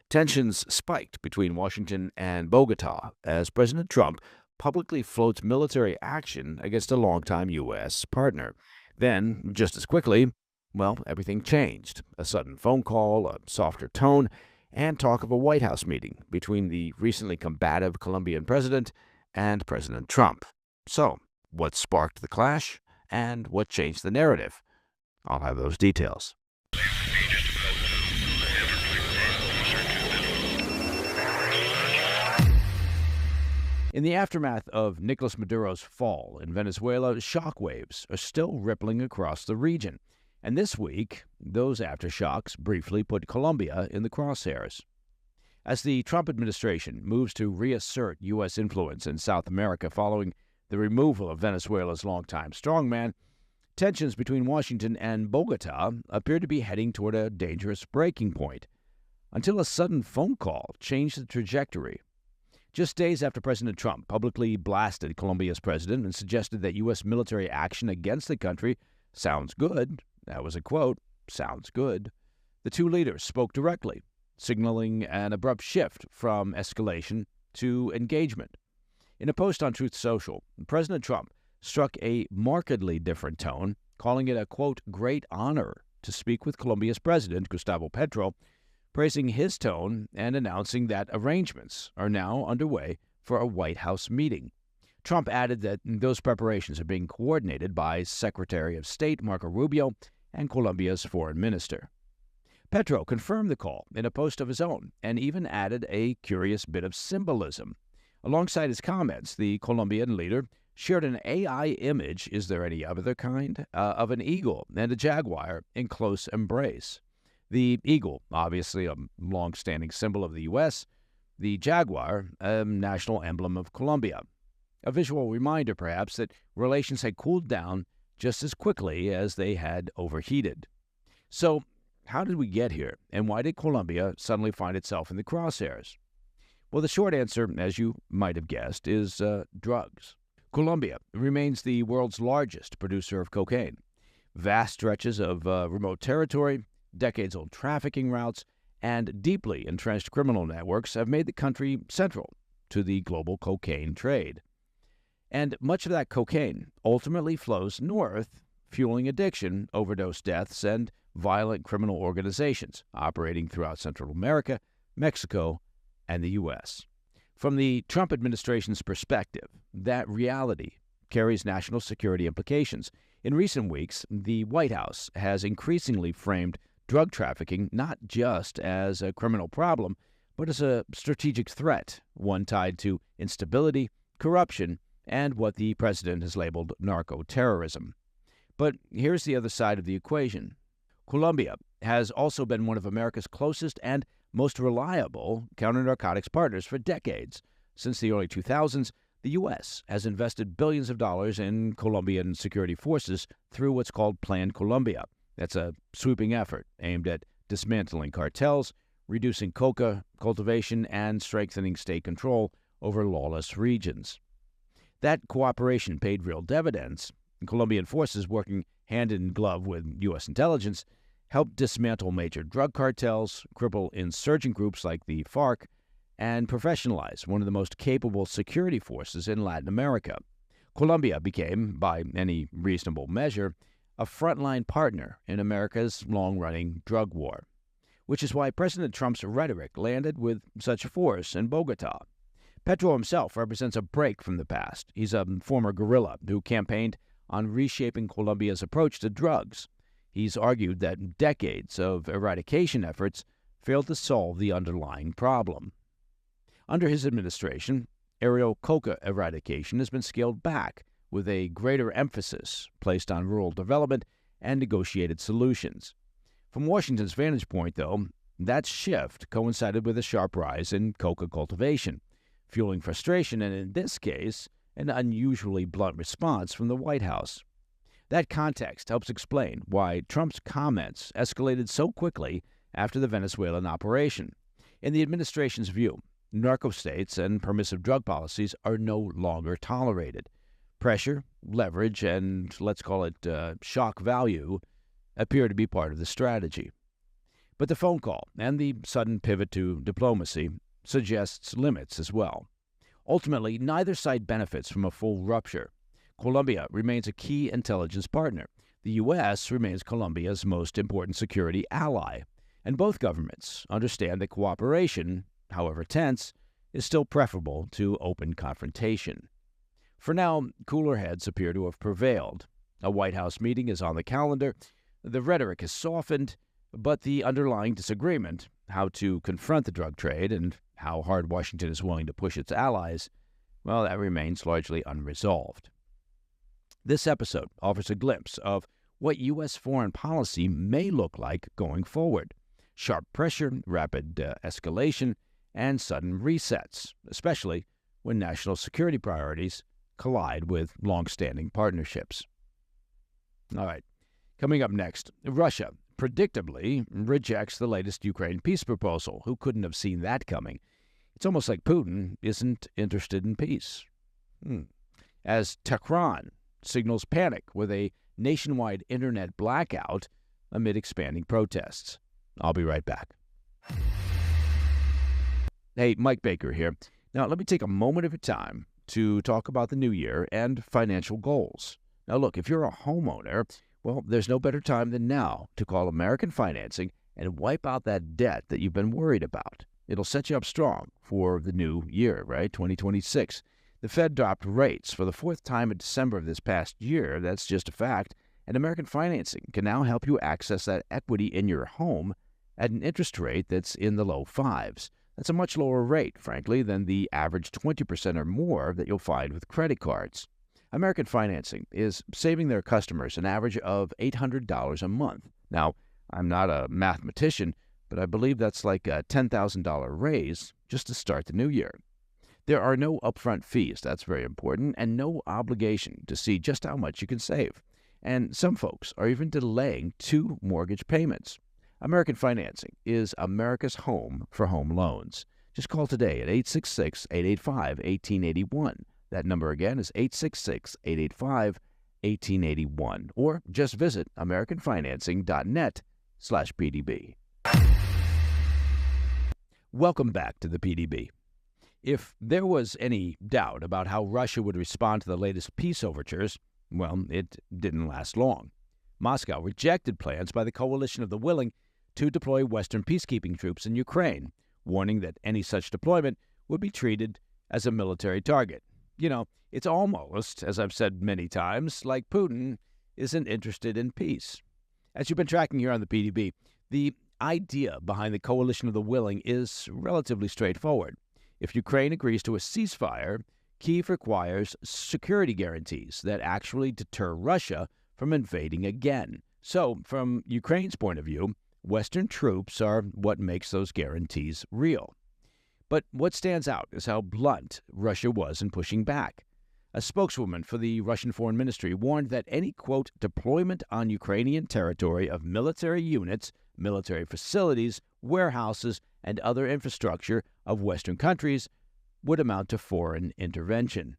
Tensions spiked between Washington and Bogota as President Trump publicly floats military action against a longtime U.S. partner. Then, just as quickly, everything changed. A sudden phone call, a softer tone, and talk of a White House meeting between the recently combative Colombian president and President Trump. So, what sparked the clash, and what changed the narrative? I'll have those details. In the aftermath of Nicolas Maduro's fall in Venezuela, shockwaves are still rippling across the region. And this week, those aftershocks briefly put Colombia in the crosshairs. As the Trump administration moves to reassert U.S. influence in South America following the removal of Venezuela's longtime strongman, tensions between Washington and Bogota appear to be heading toward a dangerous breaking point, until a sudden phone call changed the trajectory. Just days after President Trump publicly blasted Colombia's president and suggested that U.S. military action against the country sounds good, that was a quote, sounds good, the two leaders spoke directly, signaling an abrupt shift from escalation to engagement. In a post on Truth Social, President Trump struck a markedly different tone, calling it a, quote, great honor to speak with Colombia's president, Gustavo Petro, praising his tone and announcing that arrangements are now underway for a White House meeting. Trump added that those preparations are being coordinated by Secretary of State Marco Rubio and Colombia's foreign minister. Petro confirmed the call in a post of his own and even added a curious bit of symbolism. Alongside his comments, the Colombian leader shared an AI image, is there any other kind, of an eagle and a jaguar in close embrace. The eagle, obviously a long-standing symbol of the U.S., the jaguar, a national emblem of Colombia. A visual reminder, perhaps, that relations had cooled down just as quickly as they had overheated. So, how did we get here, and why did Colombia suddenly find itself in the crosshairs? Well, the short answer, as you might have guessed, is drugs. Colombia remains the world's largest producer of cocaine. Vast stretches of remote territory, decades-old trafficking routes, and deeply entrenched criminal networks have made the country central to the global cocaine trade. And much of that cocaine ultimately flows north, fueling addiction, overdose deaths, and violent criminal organizations operating throughout Central America, Mexico, and the U.S. From the Trump administration's perspective, that reality carries national security implications. In recent weeks, the White House has increasingly framed drug trafficking not just as a criminal problem, but as a strategic threat, one tied to instability, corruption, and what the president has labeled narco-terrorism. But here's the other side of the equation. Colombia has also been one of America's closest and most reliable counter-narcotics partners for decades. Since the early 2000s, the U.S. has invested billions of dollars in Colombian security forces through what's called Plan Colombia. That's a sweeping effort aimed at dismantling cartels, reducing coca cultivation, and strengthening state control over lawless regions. That cooperation paid real dividends. Colombian forces, working hand in glove with U.S. intelligence, helped dismantle major drug cartels, cripple insurgent groups like the FARC, and professionalize one of the most capable security forces in Latin America. Colombia became, by any reasonable measure, a frontline partner in America's long-running drug war, which is why President Trump's rhetoric landed with such force in Bogota. Petro himself represents a break from the past. He's a former guerrilla who campaigned on reshaping Colombia's approach to drugs. He's argued that decades of eradication efforts failed to solve the underlying problem. Under his administration, aerial coca eradication has been scaled back, with a greater emphasis placed on rural development and negotiated solutions. From Washington's vantage point, though, that shift coincided with a sharp rise in coca cultivation, fueling frustration and, in this case, an unusually blunt response from the White House. That context helps explain why Trump's comments escalated so quickly after the Venezuelan operation. In the administration's view, narco-states and permissive drug policies are no longer tolerated. Pressure, leverage, and let's call it shock value appear to be part of the strategy. But the phone call and the sudden pivot to diplomacy suggests limits as well. Ultimately, neither side benefits from a full rupture. Colombia remains a key intelligence partner. The U.S. remains Colombia's most important security ally. And both governments understand that cooperation, however tense, is still preferable to open confrontation. For now, cooler heads appear to have prevailed. A White House meeting is on the calendar. The rhetoric has softened, but the underlying disagreement, how to confront the drug trade and how hard Washington is willing to push its allies, well, that remains largely unresolved. This episode offers a glimpse of what U.S. foreign policy may look like going forward. Sharp pressure, rapid escalation, and sudden resets, especially when national security priorities collide with long-standing partnerships. All right, coming up next, Russia predictably rejects the latest Ukraine peace proposal. Who couldn't have seen that coming? It's almost like Putin isn't interested in peace. As Tehran signals panic with a nationwide internet blackout amid expanding protests. I'll be right back. Hey, Mike Baker here. Now, let me take a moment of your time to talk about the new year and financial goals. Now, look, if you're a homeowner, well, there's no better time than now to call American Financing and wipe out that debt that you've been worried about. It'll set you up strong for the new year, right? 2026. The Fed dropped rates for the fourth time in December of this past year. That's just a fact. And American Financing can now help you access that equity in your home at an interest rate that's in the low fives. That's a much lower rate, frankly, than the average 20% or more that you'll find with credit cards. American Financing is saving their customers an average of $800 a month. Now, I'm not a mathematician, but I believe that's like a $10,000 raise just to start the new year. There are no upfront fees, that's very important, and no obligation to see just how much you can save. And some folks are even delaying 2 mortgage payments. American Financing is America's home for home loans. Just call today at 866-885-1881. That number again is 866-885-1881. Or just visit americanfinancing.net/PDB. Welcome back to the PDB. If there was any doubt about how Russia would respond to the latest peace overtures, well, it didn't last long. Moscow rejected plans by the coalition of the willing to deploy Western peacekeeping troops in Ukraine, warning that any such deployment would be treated as a military target. You know, it's almost, as I've said many times, like Putin isn't interested in peace. As you've been tracking here on the PDB, the idea behind the coalition of the willing is relatively straightforward. If Ukraine agrees to a ceasefire, Kyiv requires security guarantees that actually deter Russia from invading again. So, from Ukraine's point of view, Western troops are what makes those guarantees real. But what stands out is how blunt Russia was in pushing back. A spokeswoman for the Russian Foreign Ministry warned that any, quote, deployment on Ukrainian territory of military units, military facilities, warehouses, and other infrastructure of Western countries would amount to foreign intervention,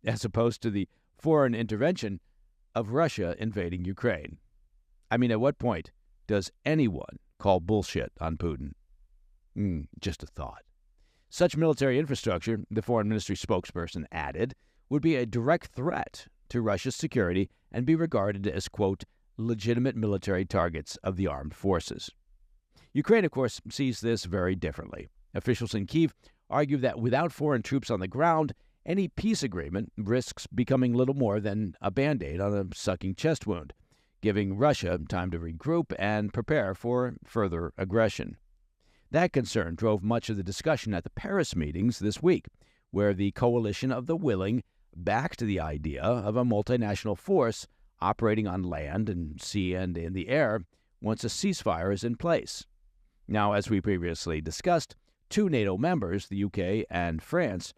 as opposed to the foreign intervention of Russia invading Ukraine. I mean, at what point does anyone call bullshit on Putin? Just a thought. Such military infrastructure, the Foreign Ministry spokesperson added, would be a direct threat to Russia's security and be regarded as, quote, legitimate military targets of the armed forces. Ukraine, of course, sees this very differently. Officials in Kyiv argue that without foreign troops on the ground, any peace agreement risks becoming little more than a Band-Aid on a sucking chest wound, giving Russia time to regroup and prepare for further aggression. That concern drove much of the discussion at the Paris meetings this week, where the coalition of the willing backed the idea of a multinational force operating on land and sea and in the air once a ceasefire is in place. Now, as we previously discussed, 2 NATO members, the UK and France,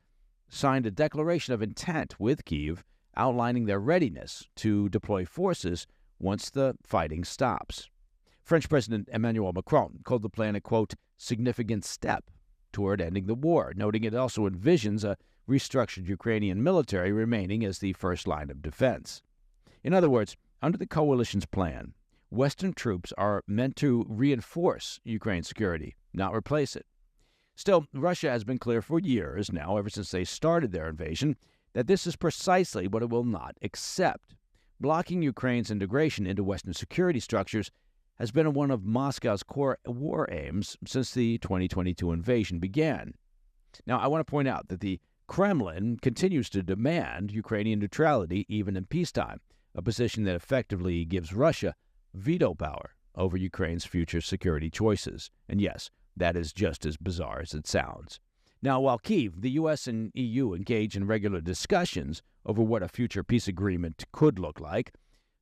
signed a declaration of intent with Kyiv outlining their readiness to deploy forces once the fighting stops. French President Emmanuel Macron called the plan a, quote, significant step toward ending the war, noting it also envisions a restructured Ukrainian military remaining as the first line of defense. In other words, under the coalition's plan, Western troops are meant to reinforce Ukraine's security, not replace it. Still, Russia has been clear for years now, ever since they started their invasion, that this is precisely what it will not accept. Blocking Ukraine's integration into Western security structures has been one of Moscow's core war aims since the 2022 invasion began. Now, I want to point out that the Kremlin continues to demand Ukrainian neutrality even in peacetime, a position that effectively gives Russia veto power over Ukraine's future security choices. And yes, that is just as bizarre as it sounds. Now, while Kyiv, the U.S. and EU engage in regular discussions over what a future peace agreement could look like,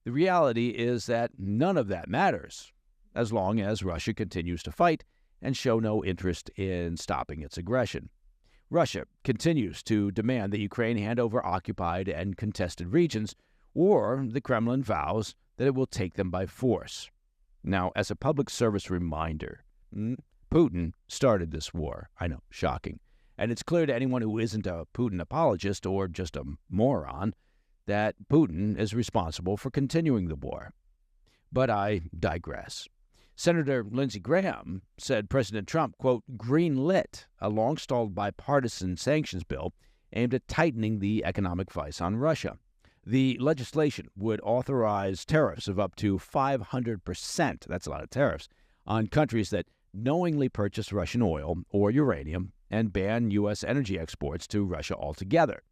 the reality is that none of that matters as long as Russia continues to fight and show no interest in stopping its aggression. Russia continues to demand that Ukraine hand over occupied and contested regions, or the Kremlin vows that it will take them by force. Now, as a public service reminder, Putin started this war. I know, shocking. And it's clear to anyone who isn't a Putin apologist or just a moron that Putin is responsible for continuing the war. But I digress. Senator Lindsey Graham said President Trump, quote, greenlit a long-stalled bipartisan sanctions bill aimed at tightening the economic vice on Russia. The legislation would authorize tariffs of up to 500%, that's a lot of tariffs, on countries that knowingly purchase Russian oil or uranium and ban U.S. energy exports to Russia altogether.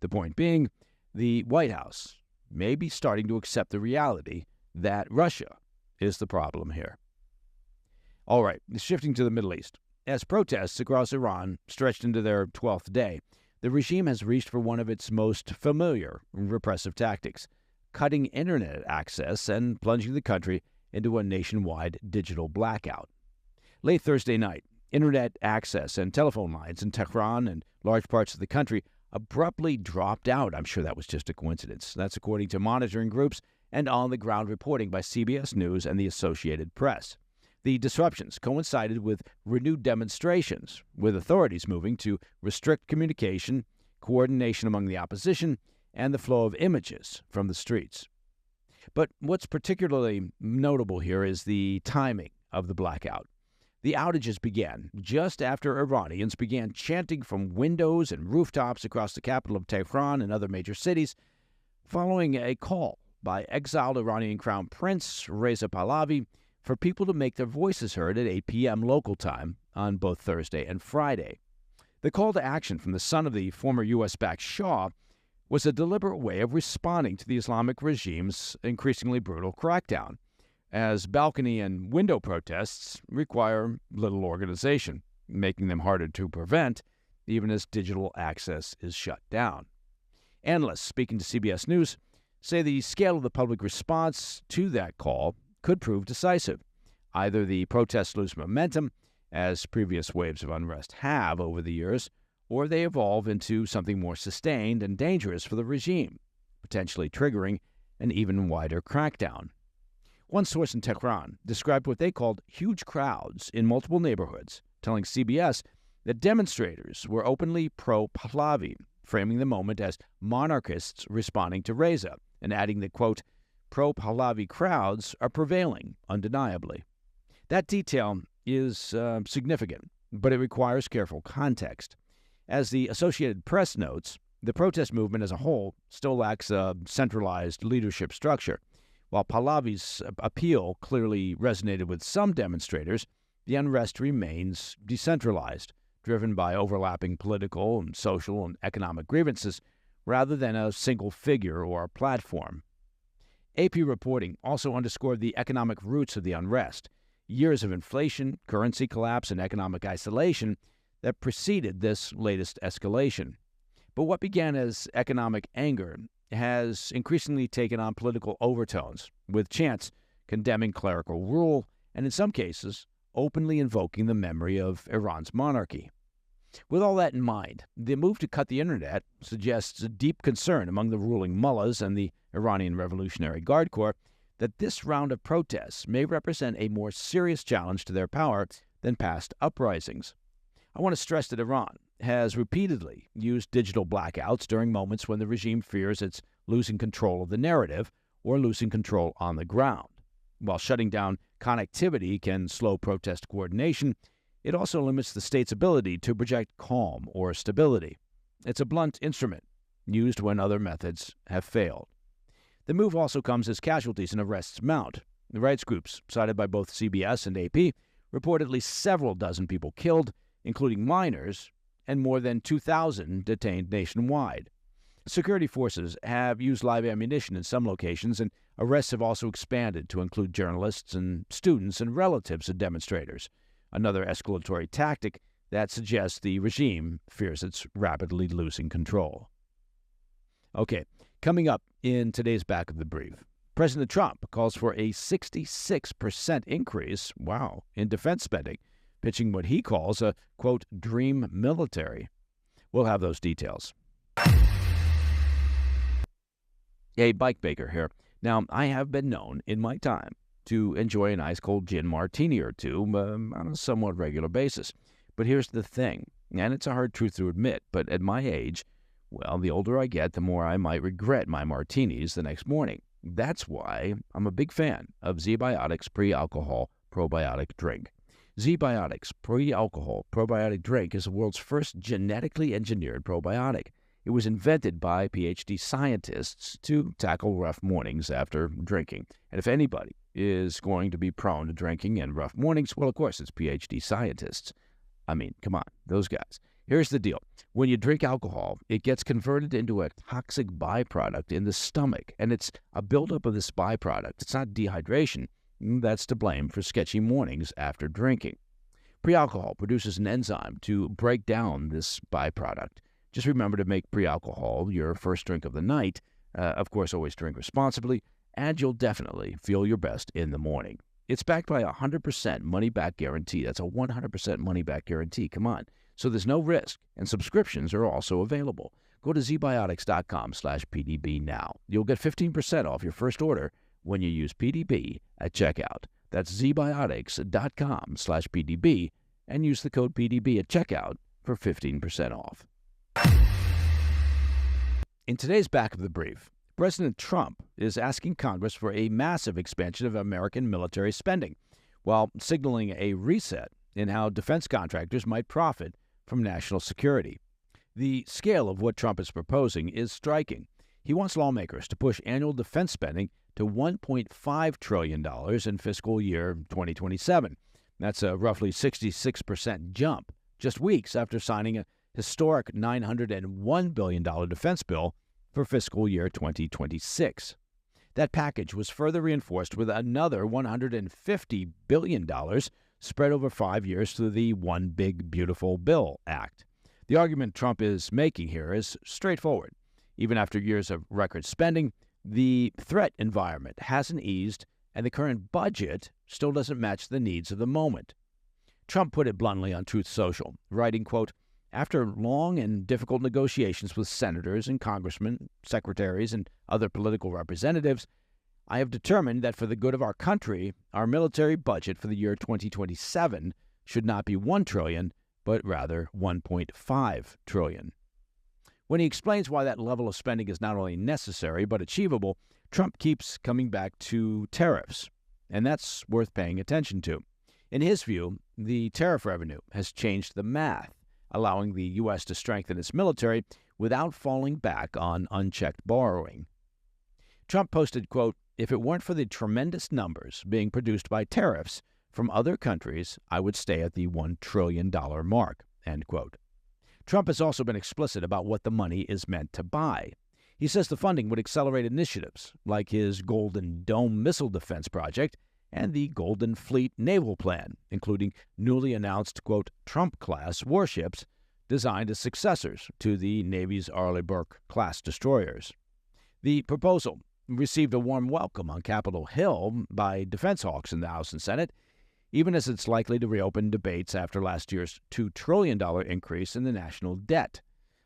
The point being, the White House may be starting to accept the reality that Russia is the problem here. All right, shifting to the Middle East. As protests across Iran stretched into their 12th day, the regime has reached for one of its most familiar repressive tactics, cutting internet access and plunging the country into a nationwide digital blackout. Late Thursday night, internet access and telephone lines in Tehran and large parts of the country abruptly dropped out. I'm sure that was just a coincidence. That's according to monitoring groups and on-the-ground reporting by CBS News and the Associated Press. The disruptions coincided with renewed demonstrations, with authorities moving to restrict communication, coordination among the opposition, and the flow of images from the streets. But what's particularly notable here is the timing of the blackout. The outages began just after Iranians began chanting from windows and rooftops across the capital of Tehran and other major cities, following a call by exiled Iranian Crown Prince Reza Pahlavi for people to make their voices heard at 8 p.m. local time on both Thursday and Friday. The call to action from the son of the former U.S.-backed Shah was a deliberate way of responding to the Islamic regime's increasingly brutal crackdown, as balcony and window protests require little organization, making them harder to prevent, even as digital access is shut down. Analysts speaking to CBS News say the scale of the public response to that call could prove decisive. Either the protests lose momentum, as previous waves of unrest have over the years, or they evolve into something more sustained and dangerous for the regime, potentially triggering an even wider crackdown. One source in Tehran described what they called huge crowds in multiple neighborhoods, telling CBS that demonstrators were openly pro-Pahlavi, framing the moment as monarchists responding to Reza, and adding that, quote, pro-Pahlavi crowds are prevailing, undeniably. That detail is significant, but it requires careful context. As the Associated Press notes, the protest movement as a whole still lacks a centralized leadership structure. While Pahlavi's appeal clearly resonated with some demonstrators, the unrest remains decentralized, driven by overlapping political and social and economic grievances, rather than a single figure or platform. AP reporting also underscored the economic roots of the unrest, years of inflation, currency collapse, and economic isolation that preceded this latest escalation. But what began as economic anger has increasingly taken on political overtones, with chants condemning clerical rule and, in some cases, openly invoking the memory of Iran's monarchy. With all that in mind, the move to cut the internet suggests a deep concern among the ruling mullahs and the Iranian Revolutionary Guard Corps that this round of protests may represent a more serious challenge to their power than past uprisings. I want to stress that Iran has repeatedly used digital blackouts during moments when the regime fears it's losing control of the narrative or losing control on the ground. While shutting down connectivity can slow protest coordination, it also limits the state's ability to project calm or stability. It's a blunt instrument, used when other methods have failed. The move also comes as casualties and arrests mount. The rights groups, cited by both CBS and AP, report at least several dozen people killed, including minors, and more than 2,000 detained nationwide. Security forces have used live ammunition in some locations, and arrests have also expanded to include journalists and students and relatives of demonstrators, another escalatory tactic that suggests the regime fears it's rapidly losing control. Okay, coming up in today's Back of the Brief, President Trump calls for a 66% increase, in defense spending, pitching what he calls a, quote, dream military. We'll have those details. A bike baker here. Now, I have been known in my time to enjoy an ice cold gin martini or two on a somewhat regular basis. But here's the thing, and it's a hard truth to admit, but at my age, the older I get, the more I might regret my martinis the next morning. That's why I'm a big fan of ZBiotics pre-alcohol probiotic drink. ZBiotics pre-alcohol probiotic drink is the world's first genetically engineered probiotic. It was invented by PhD scientists to tackle rough mornings after drinking. And if anybody is going to be prone to drinking and rough mornings, of course, it's PhD scientists. I mean, come on, those guys. Here's the deal. When you drink alcohol, it gets converted into a toxic byproduct in the stomach, and it's a buildup of this byproduct. It's not dehydration. That's to blame for sketchy mornings after drinking. Pre-alcohol produces an enzyme to break down this byproduct. Just remember to make pre-alcohol your first drink of the night. Of course, always drink responsibly, and you'll definitely feel your best in the morning. It's backed by a 100% money-back guarantee. That's a 100% money-back guarantee. Come on. So there's no risk, and subscriptions are also available. Go to zbiotics.com/PDB now. You'll get 15% off your first order when you use PDB at checkout. That's zbiotics.com/PDB and use the code PDB at checkout for 15% off. In today's Back of the Brief, President Trump is asking Congress for a massive expansion of American military spending, while signaling a reset in how defense contractors might profit from national security. The scale of what Trump is proposing is striking. He wants lawmakers to push annual defense spending to $1.5 trillion in fiscal year 2027. That's a roughly 66% jump, just weeks after signing a historic $901 billion defense bill for fiscal year 2026. That package was further reinforced with another $150 billion spread over 5 years through the One Big Beautiful Bill Act. The argument Trump is making here is straightforward. Even after years of record spending, the threat environment hasn't eased, and the current budget still doesn't match the needs of the moment. Trump put it bluntly on Truth Social, writing, quote, "After long and difficult negotiations with senators and congressmen, secretaries, and other political representatives, I have determined that for the good of our country, our military budget for the year 2027 should not be $1 trillion, but rather $1.5 trillion. When he explains why that level of spending is not only necessary but achievable, Trump keeps coming back to tariffs, and that's worth paying attention to. In his view, the tariff revenue has changed the math, allowing the U.S. to strengthen its military without falling back on unchecked borrowing. Trump posted, quote, "If it weren't for the tremendous numbers being produced by tariffs from other countries, I would stay at the $1 trillion mark," end quote. Trump has also been explicit about what the money is meant to buy. He says the funding would accelerate initiatives like his Golden Dome missile defense project and the Golden Fleet naval plan, including newly announced, quote, Trump-class warships designed as successors to the Navy's Arleigh Burke-class destroyers. The proposal received a warm welcome on Capitol Hill by defense hawks in the House and Senate, even as it's likely to reopen debates after last year's $2 trillion increase in the national debt.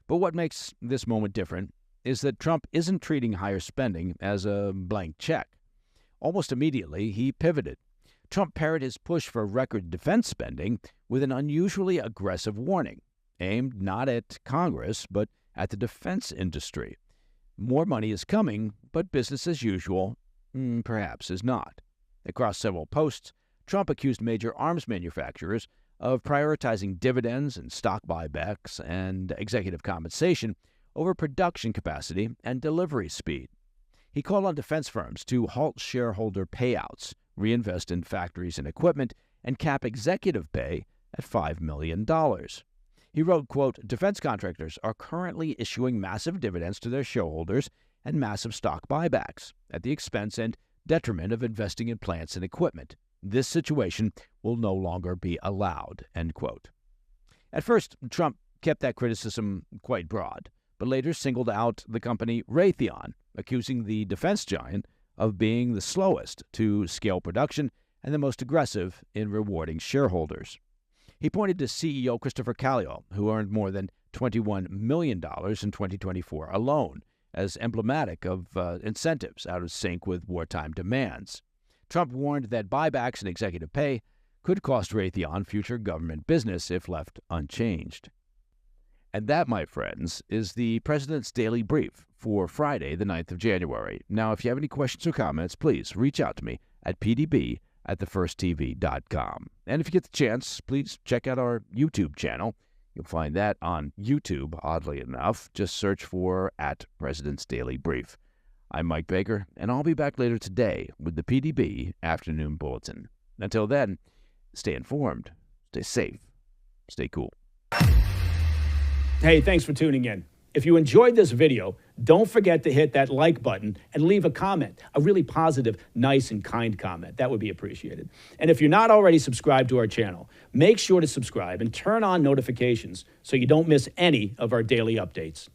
But what makes this moment different is that Trump isn't treating higher spending as a blank check. Almost immediately, he pivoted. Trump paired his push for record defense spending with an unusually aggressive warning, aimed not at Congress, but at the defense industry. More money is coming, but business as usual, perhaps, is not. Across several posts, Trump accused major arms manufacturers of prioritizing dividends and stock buybacks and executive compensation over production capacity and delivery speed. He called on defense firms to halt shareholder payouts, reinvest in factories and equipment, and cap executive pay at $5 million. He wrote, quote, "Defense contractors are currently issuing massive dividends to their shareholders and massive stock buybacks at the expense and detriment of investing in plants and equipment. This situation will no longer be allowed," end quote. At first, Trump kept that criticism quite broad, but later singled out the company Raytheon, accusing the defense giant of being the slowest to scale production and the most aggressive in rewarding shareholders. He pointed to CEO Christopher Kallio, who earned more than $21 million in 2024 alone, as emblematic of incentives out of sync with wartime demands. Trump warned that buybacks and executive pay could cost Raytheon future government business if left unchanged. And that, my friends, is the President's Daily Brief for Friday, the 9th of January. Now, if you have any questions or comments, please reach out to me at pdb@thefirsttv.com. And if you get the chance, please check out our YouTube channel. You'll find that on YouTube, oddly enough. Just search for @President's Daily Brief. I'm Mike Baker, and I'll be back later today with the PDB Afternoon Bulletin. Until then, stay informed, stay safe, stay cool. Hey, thanks for tuning in. If you enjoyed this video, don't forget to hit that like button and leave a comment, a really positive, nice, and kind comment. That would be appreciated. And if you're not already subscribed to our channel, make sure to subscribe and turn on notifications so you don't miss any of our daily updates.